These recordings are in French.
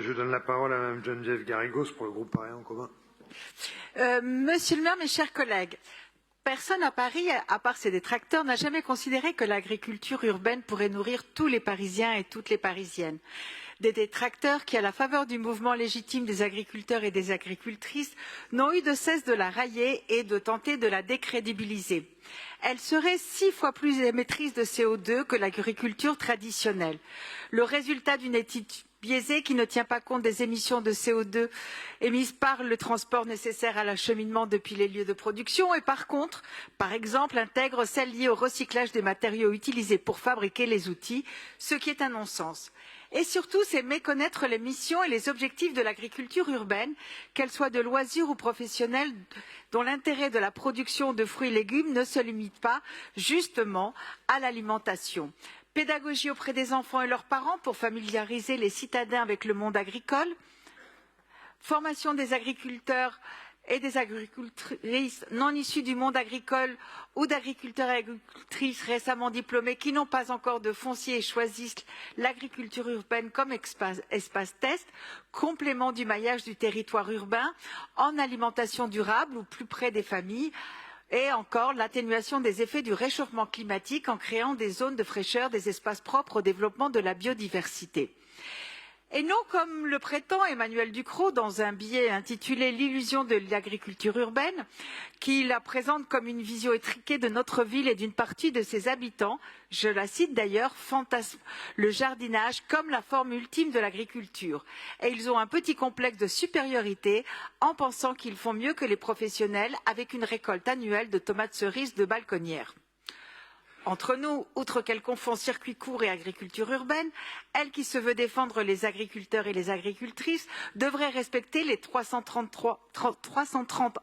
Je donne la parole à Mme Geneviève Garrigos pour le groupe Paris en commun. Monsieur le maire, mes chers collègues, personne à Paris, à part ses détracteurs, n'a jamais considéré que l'agriculture urbaine pourrait nourrir tous les Parisiens et toutes les Parisiennes. Des détracteurs qui, à la faveur du mouvement légitime des agriculteurs et des agricultrices, n'ont eu de cesse de la railler et de tenter de la décrédibiliser. Elle serait 6 fois plus émettrice de CO2 que l'agriculture traditionnelle. Le résultat d'une étude biaisée qui ne tient pas compte des émissions de CO2 émises par le transport nécessaire à l'acheminement depuis les lieux de production et par contre, par exemple, intègre celles liées au recyclage des matériaux utilisés pour fabriquer les outils, ce qui est un non-sens. Et surtout, c'est méconnaître les missions et les objectifs de l'agriculture urbaine, qu'elle soit de loisirs ou professionnelle, dont l'intérêt de la production de fruits et légumes ne se limite pas justement à l'alimentation. Pédagogie auprès des enfants et leurs parents pour familiariser les citadins avec le monde agricole, formation des agriculteurs et des agricultrices non issus du monde agricole ou d'agriculteurs et agricultrices récemment diplômés qui n'ont pas encore de foncier et choisissent l'agriculture urbaine comme espace test, complément du maillage du territoire urbain en alimentation durable ou plus près des familles, et encore l'atténuation des effets du réchauffement climatique en créant des zones de fraîcheur, des espaces propres au développement de la biodiversité. Et non, comme le prétend Emmanuel Ducrot dans un billet intitulé L'illusion de l'agriculture urbaine, qui la présente comme une vision étriquée de notre ville et d'une partie de ses habitants, je la cite d'ailleurs, fantasme le jardinage comme la forme ultime de l'agriculture. Et ils ont un petit complexe de supériorité en pensant qu'ils font mieux que les professionnels avec une récolte annuelle de tomates cerises de balconnières. Entre nous, outre qu'elle confond circuit court et agriculture urbaine, elle qui se veut défendre les agriculteurs et les agricultrices devrait respecter les 330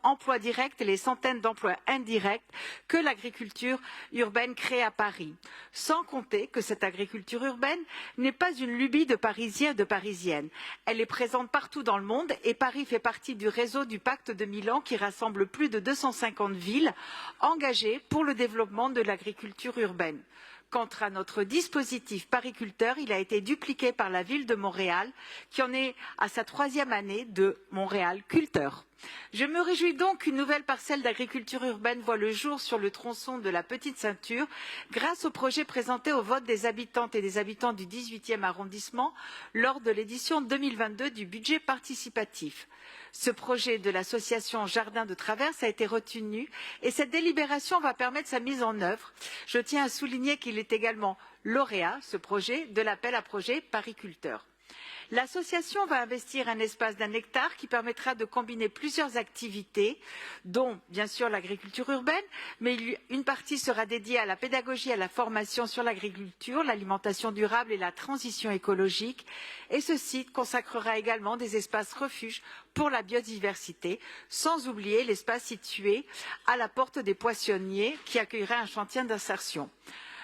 emplois directs et les centaines d'emplois indirects que l'agriculture urbaine crée à Paris. Sans compter que cette agriculture urbaine n'est pas une lubie de Parisiens et de Parisiennes. Elle est présente partout dans le monde et Paris fait partie du réseau du Pacte de Milan qui rassemble plus de 250 villes engagées pour le développement de l'agriculture urbaine. Quant à notre dispositif pariculteur, il a été dupliqué par la ville de Montréal, qui en est à sa 3e année de Montréal Culteur. Je me réjouis donc qu'une nouvelle parcelle d'agriculture urbaine voit le jour sur le tronçon de la Petite Ceinture, grâce au projet présenté au vote des habitantes et des habitants du 18e arrondissement lors de l'édition 2022 du budget participatif. Ce projet de l'association Jardin de Traverse a été retenu et cette délibération va permettre sa mise en œuvre. Je tiens à souligner qu'il est également lauréat, ce projet, de l'appel à projet pariculteur. L'association va investir un espace d'1 hectare qui permettra de combiner plusieurs activités, dont bien sûr l'agriculture urbaine, mais une partie sera dédiée à la pédagogie et à la formation sur l'agriculture, l'alimentation durable et la transition écologique. Et ce site consacrera également des espaces refuges pour la biodiversité, sans oublier l'espace situé à la porte des Poissonniers qui accueillera un chantier d'insertion.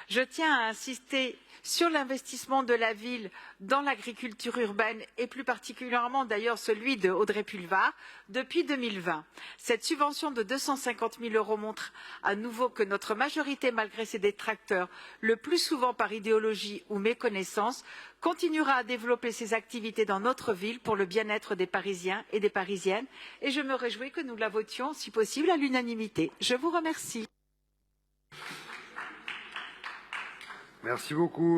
Je tiens à insister sur l'investissement de la ville dans l'agriculture urbaine et plus particulièrement d'ailleurs celui de Audrey Pulvar depuis 2020. Cette subvention de 250 000 € montre à nouveau que notre majorité, malgré ses détracteurs, le plus souvent par idéologie ou méconnaissance, continuera à développer ses activités dans notre ville pour le bien-être des Parisiens et des Parisiennes et je me réjouis que nous la votions, si possible, à l'unanimité. Je vous remercie. Merci beaucoup.